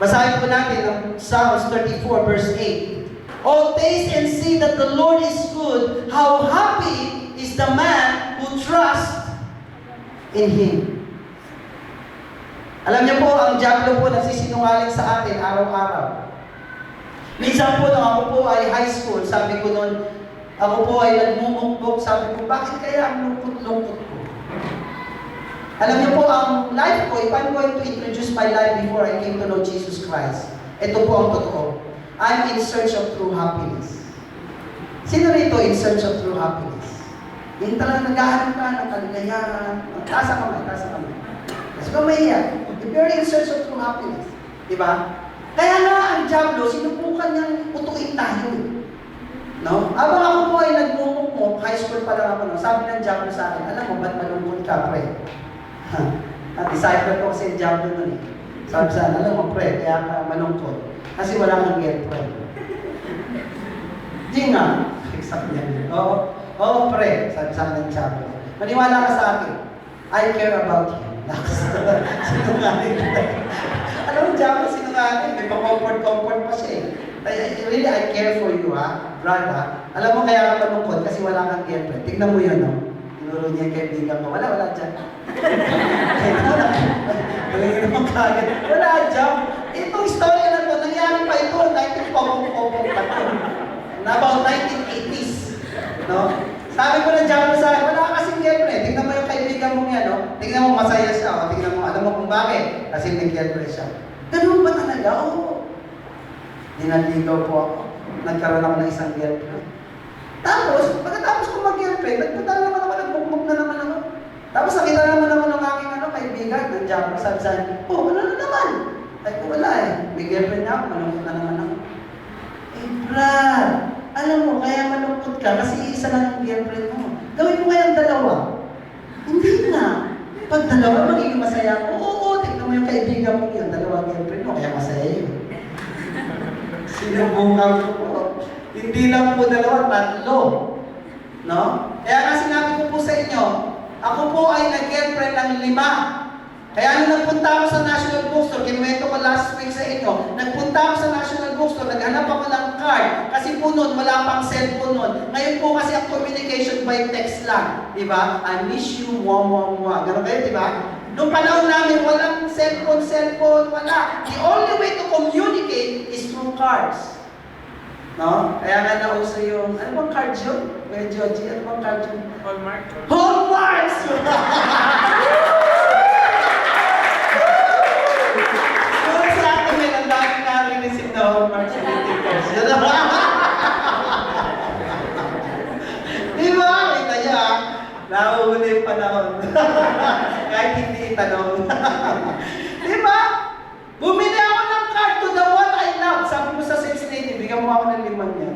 Basahin po natin ang Psalms 34 verse 8. Oh, taste and see that the Lord is good. How happy is the man who trusts in Him. Alam niyo po, ang diablo po nagsisinungaling sa atin araw-araw. Minsan po, nung ako po ay high school, sabi ko noon, ako po ay nagmumukbok, sabi ko, bakit kaya ang lungkot-lungkot ko? Alam niyo po, ang life ko, if I'm going to introduce my life before I came to know Jesus Christ, ito po ang totoo. I'm in search of true happiness. Sino rito in search of true happiness? Yung talagang naghahanap ka ng kaligayahan. Taas ang kamay, taas ang kamay. Kasi kung maiyak, if you're in search of true happiness, di ba? Kaya nga ang diablo, sinubukan niyang putuin tayo. No? Habang ako po ay nagmumukmok, high school pa lang ako, no? Sabi ng diablo sa akin, alam mo, ba't malungkot ka, pre? Disciple ko kasi yung diablo nun eh. Sabi sa akin, alam mo, pre, kaya ka malungkot. Kasi wala kang girlfriend. Di nga. Exact yan. Oo, pre, sabi sa akin ng diablo. Maniwala ka sa akin. I care about you. Sinungaling. Alam mo, diablo, sinungaling. May pa-comfort pa siya eh. Really, I care for you, ha? Brother. Alam mo, kaya ka malungkot kasi wala kang girlfriend. Tignan mo yun, no? Tinuro niya yung kaibigan ko. Wala dyan. Gawin naman kagad. Wala dyan. Itong story na to, nangyari pa ito, 1940 pa ito. About 1980s. No? Sabi ko ng diablo sa akin, wala kasing girlfriend. Tingnan mo yung kaibigan mo yan, no? Tingnan mo masaya siya, o tingnan mo, alam mo kung bakit? Kasi may girlfriend siya. Ganun ba talaga? Oo. Dinaligaw po ako. Nagkaroon ako ng isang girlfriend. Tapos, pagkatapos ko mag-girlfriend, nagpunta naman ako, nagbukbuk na naman ako. Tapos nakita naman ako ng aking kaibigan, ng diablo, sabi sa akin, oh, ano na naman? Ay ko, wala eh. May girlfriend na ako, malungkot na naman ako. Eh, brad, alam mo, kaya malungkot ka kasi isa lang ang girlfriend mo. Gawin mo kayang dalawa. Hindi na. Pag dalawa, magiging masaya ko. Oo, tignan mo yung kaibigan mo yun. Dalawa girlfriend mo, kaya masaya yun. Sinubukan ko po. Hindi lang po dalawa, tatlo. No? Kaya nga sinabi ko po sa inyo, ako po ay nag-girlfriend ng 5. Kaya nung nagpunta ako sa National Bookstore, kinuwento ko last week sa inyo, nagpunta ako sa National Bookstore, naghanap ako ng card, kasi po noon, wala pang cellphone noon. Ngayon po kasi ang communication by text lang. Diba? I miss you, mwah. Gano'n kayo, diba? Noong panahon namin, walang cellphone, wala. The only way to communicate is through cards. No? Kaya nga nauso yung, ano bang card yun? Kuya Georgie, ano bang card yun? Hallmark. Hallmarks! Hallmark sa Pilipinas. Di ba? Kita niya, nauuna yung panahon. Kahit hindi itanong. Di ba? Bumili ako ng card to the one I love. Sabi ko sa sales lady, bigyan mo ako ng 5 niya.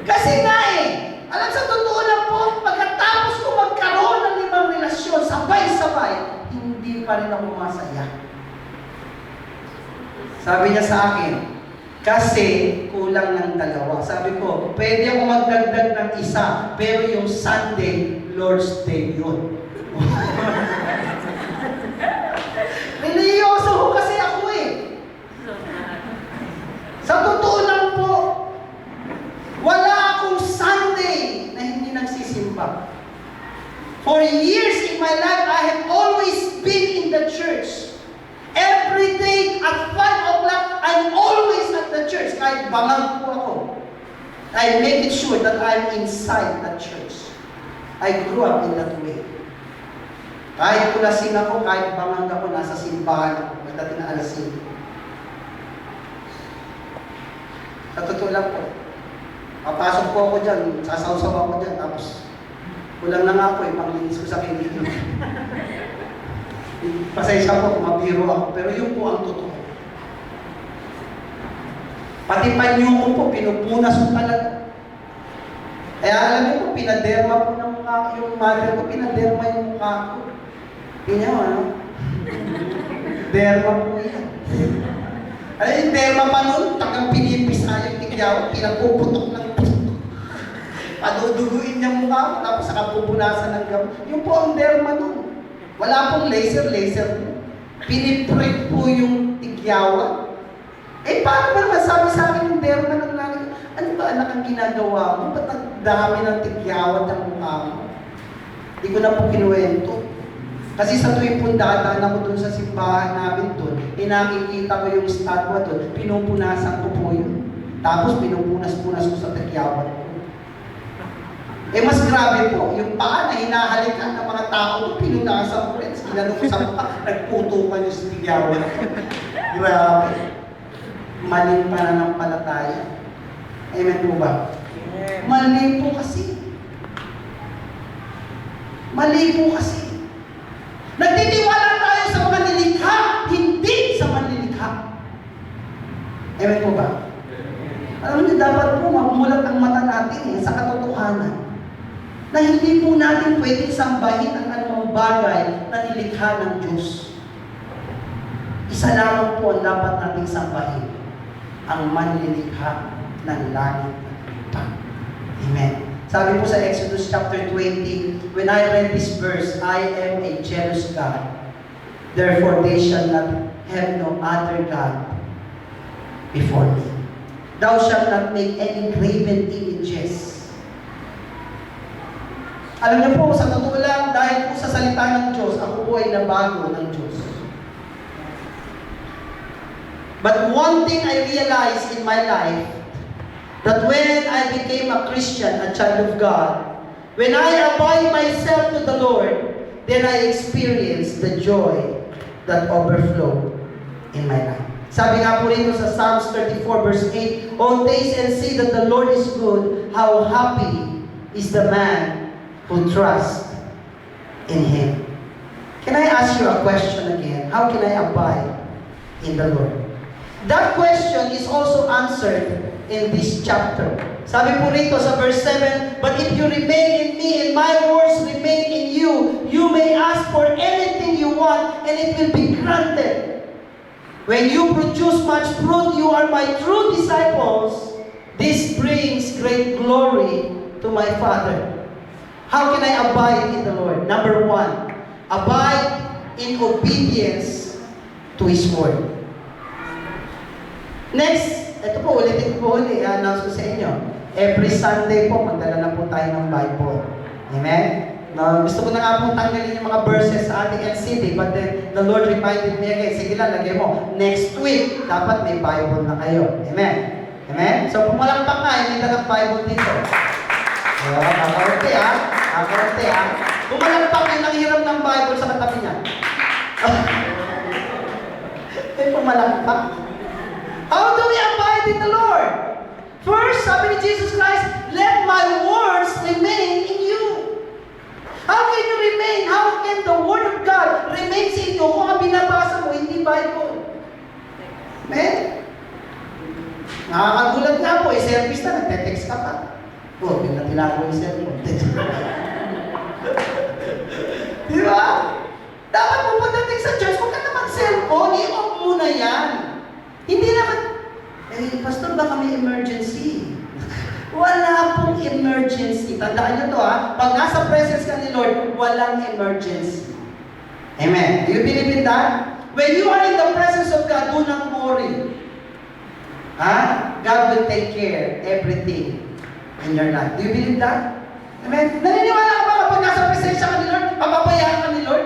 Kasi nga eh, alam sa totoo lang po, pagkatapos ko magkaroon ng 5 relasyon, sabay-sabay, hindi pa rin ako masaya. Sabi niya sa akin, kasi kulang ng 2. Sabi ko, pwede ako magdagdag ng 1, pero yung Sunday, Lord's Day yun. Religyoso ko kasi ako eh. Sa totoo lang po, wala akong Sunday na hindi nagsisimba. For years in my life, I have always been in the church. Every day at 5 o'clock, I'm always at the church. Kahit bangang po ako. I make it sure that I'm inside the church. I grew up in that way. Kahit kulasing ako, kahit bangang ako, nasa simbahan ako. Magdating na alas 5. Sa totoo lang po. Papasok po ako dyan, sasawsaw ako dyan, tapos kulang na nga ako eh, panglinis ko sa kaibigan. Pasensya po, mabiro ako, pero yun po ang totoo. Pati panyo ko po, pinupunas ko talaga. Kaya alam niyo po, pinaderma po ng mukha ko, yung mother ko, pinaderma yung mukha ko. Tingnan mo, ano? Derma po yan. Alam yung derma pa nun, tagang pinipisa yung tigyaw, pinapuputok ng putok. Paduduguin niya mukha ko, tapos saka pupunasan ng gamot. Yung po ang derma nun. Wala pong laser. Piniprint po yung tigyawan? Paano ba naman sabi sa akin ng derma ng nanay ko, ano ba anak ang ginagawa mo? Ba't ang dami ng tigyawan ng mukha mo? Hindi ko na po kinuwento. Kasi sa tuwing po dadaan ako dun sa simbahan namin dun, nakikita ko yung statwa dun, pinupunasan ko po yun. Tapos pinupunas-punas ko sa tigyawan ko. Mas grabe po, yung paa na hinahalikan ng mga tao, pinunasan ko rin. Ginanong ko sa mukha, nagputukan yung tigyawan ko. Grabe. Maling pananampalataya. Amen po ba? Mali po kasi. Mali po kasi. Nagtitiwala tayo sa mga nilikha, hindi sa manlilikha. Amen po ba? Alam niyo, dapat po magmulat ang mata natin sa katotohanan na hindi po natin pwedeng sambahin ang anumang bagay na nilikha ng Diyos. Isa lamang po ang dapat nating sambahin, ang manlilikha ng langit at lupa. Amen. Sabi po sa Exodus chapter 20, when I read this verse, I am a jealous God. Therefore they shall not have no other God before me. Thou shalt not make any graven images. Alam niyo po, sa totoo lang, dahil po sa salita ng Diyos, ako po ay nabago ng Diyos. But one thing I realized in my life, that when I became a Christian, a child of God, when I abide myself to the Lord, then I experienced the joy that overflowed in my life. Sabi nga po rito sa Psalms 34 verse 8, "Oh, taste and see that the Lord is good, how happy is the man who trusts in Him." Can I ask you a question again? How can I abide in the Lord? That question is also answered in this chapter. Sabi po rito sa verse 7, "But if you remain in me and my words remain in you, you may ask for anything you want and it will be granted. When you produce much fruit, you are my true disciples. This brings great glory to my Father." How can I abide in the Lord? Number one, abide in obedience to His Word. Next, ito po, ulitin ko po ulit, i-announce ko sa inyo. Every Sunday po, magdala na po tayo ng Bible. Amen? Gusto ko na nga po tanggalin yung mga verses sa ating LCD, but then the Lord reminded me again, sige lang, lagay mo, next week, dapat may Bible na kayo. Amen? Amen? So, pumalakpak na, hindi na ng Bible dito. Kakarante ha. Pumalakpak yun ang hiram ng Bible sa katabi niya. Pumalakpak. How do we abide in the Lord? First, sabi ni Jesus Christ, "Let my words remain in you." How can you remain? How can the Word of God remain sa inyo kung ang binabasa mo hindi Bible? Amen? Nakakagulat nga po, service na, nagte-text ka pa. Bigla tinago yung cellphone. Di ba? Dapat mo pagdating sa church, huwag ka na mag-cellphone, i-off muna yan. Hindi naman, pastor, baka may emergency. Wala pong emergency. Tandaan nyo to pag nasa presence ka ni Lord, walang emergency. Amen. Do you believe in that? When you are in the presence of God, do not worry. God will take care everything in your life. Do you believe that? Amen. Naniniwala ka ba kapag nasa presensya ka ni Lord, papabayaan ka ni Lord?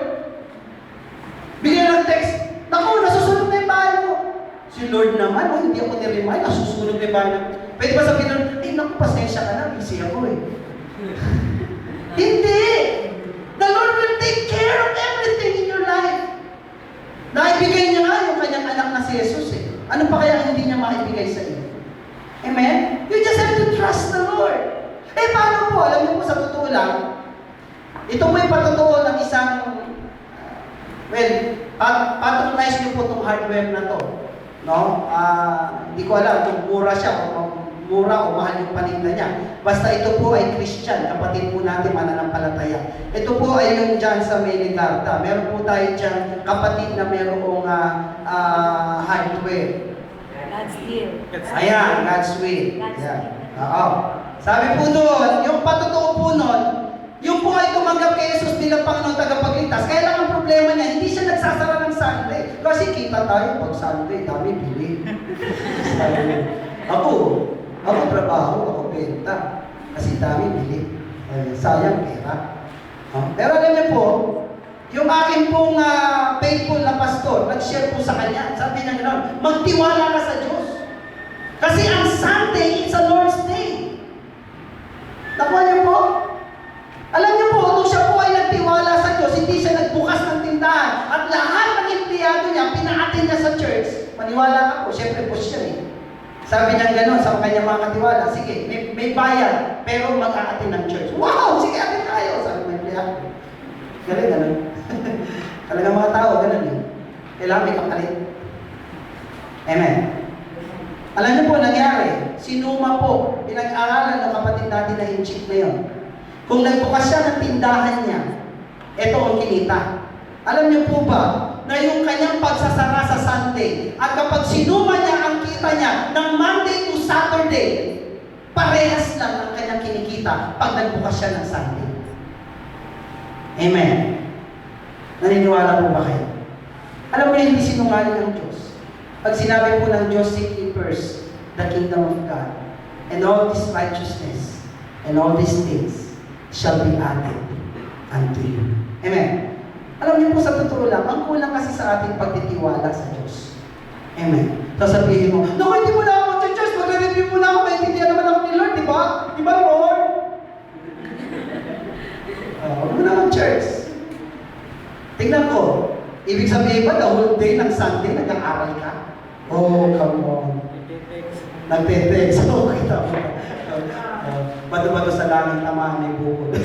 Bigyan ng text, naku, nasusunod na yung bahay mo. Si Lord naman, hindi ako ni-remind, nasusunod na yung bahay mo. Pwede ba sabihin nun, naku, pasensya ka na, busy ako Hindi! The Lord will take care of everything in your life. Naibigay niya nga yung kanyang anak na si Jesus Ano pa kaya hindi niya maibigay sa iyo? Amen? You just have to trust the Lord. Paano po? Alam niyo po sa totoo lang, ito po yung patotoo ng isang, patronize niyo po itong hardware na to. No? Hindi ko alam kung mura siya o mura o mahal yung paninda niya. Basta ito po ay Christian, kapatid po natin mananampalataya. Ito po ay yung dyan sa Meligarda. Meron po tayo dyan kapatid na merong hardware. God's will. Ayan, God's will. Ayan. Oo. Sabi po doon, yung patotoo po nun, yung po ay tumanggap kay Jesus bilang Panginoon tagapagligtas. Kaya lang ang problema niya, hindi siya nagsasara ng Sunday. Kasi kita tayo pag Sunday, dami bili. Ako trabaho, ako benta. Kasi dami bili. Sayang pera. Pero alam niyo po, yung akin pong faithful na pastor, nag-share po sa kanya, sabi niya gano'n, magtiwala ka sa Diyos. Kasi ang Sunday, it's a Lord's Day. Nakuha niyo po? Alam niyo po, nung siya po ay nagtiwala sa Diyos, hindi siya nagbukas ng tindahan, at lahat ng empleyado niya, pinaatin niya sa church. Maniwala ako, syempre po siya eh. Sabi niya gano'n sa kanyang mga katiwala, sige, may bayad, pero mag-aatin ng church. Wow! Sige, atin tayo! Sabi ng empleyado. Galing, gano'n. Talagang mga tao, gano'n eh. Kailangan may kapalit. Amen. Alam niyo po, nangyari, sinuma po, pinag-aralan ng kapatid natin na in-check na yun. Kung nagbukas siya ng tindahan niya, ito ang kinita. Alam niyo po ba, na yung kanyang pagsasara sa Sunday, at kapag sinuma niya ang kita niya ng Monday to Saturday, parehas lang ang kanyang kinikita pag nagbukas siya ng Sunday. Amen. Naniniwala po ba kayo? Alam mo hindi sinungaling ang Diyos. Pag sinabi po ng Diyos, seek ye first the kingdom of God, and all this righteousness, and all these things shall be added unto you. Amen. Alam niyo po sa totoo lang, ang kulang kasi sa ating pagtitiwala sa Diyos. Amen. Sasabihin mo, naku, hindi mo na ako sa Diyos, mag-review mo na ako, maintindihan naman ako ni Lord, di ba? Di ba, Lord? Huwag mo na mag-church. Tingnan ko, ibig sabihin ba, the whole day ng Sunday, nag-aaral ka? Oh, come on. Nagte-text. Oh, kita mo. Bato-bato sa langit naman, may buko.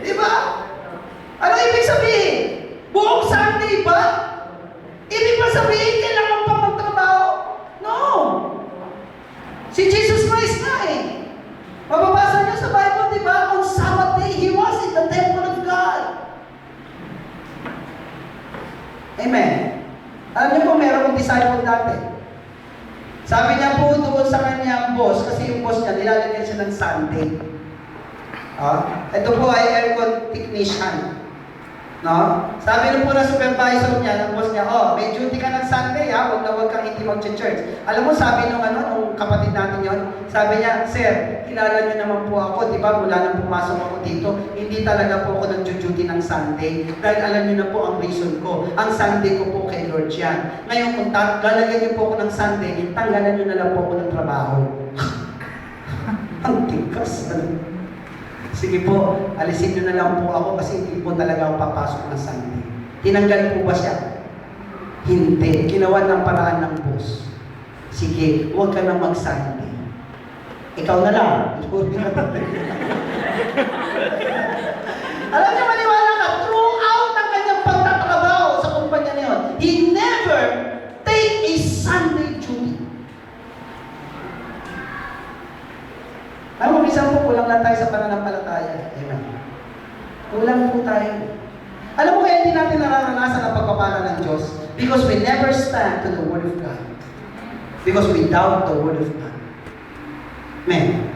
Di ba? Ano ibig sabihin? Buong Sunday ba? Ibig ba sabihin, kailangan pa magtrabaho? No! Si Jesus Christ nga eh. Mababasa niyo sa Bible, di ba? On Sabbath day, He was in the temple of God. Amen. Alam niyo po, meron kong disciple dati. Sabi niya po doon sa kanyang boss, kasi yung boss niya, nilalagyan siya ng Sunday. Ito po ay aircon technician. No? Sabi nung po na supervisor niya, ng boss niya, may duty ka ng Sunday huwag na huwag kang hindi mag-church. Alam mo, sabi nung kapatid natin yon, sabi niya, Sir, kilala niyo naman po ako, di ba, mula nang pumasok ako dito, hindi talaga po ako nag-duty ng Sunday. Dahil alam niyo na po ang reason ko. Ang Sunday ko po kay Lord yan. Ngayon, kung lalagyan niyo po ako ng Sunday, tanggalan niyo na lang po ako ng trabaho. Ang tigas. Sige po, alisin nyo na lang po ako kasi hindi po talaga ako papasok ng Sunday. Tinanggal po ba siya? Hindi. Ginawa ng paraan ng boss. Sige, huwag ka na mag-Sunday. Ikaw na lang. Alam niyo, maniwala ka, throughout ang kanyang pagtatrabaho sa kumpanya niya yun, he never take a Sunday duty. Alam mo, minsan po, kulang lang tayo sa pananampalataya. Amen. Kulang po tayo. Alam mo kaya hindi natin nararanasan ang pagpapala ng Diyos? Because we never stand to the Word of God. Because we doubt the Word of God. Amen.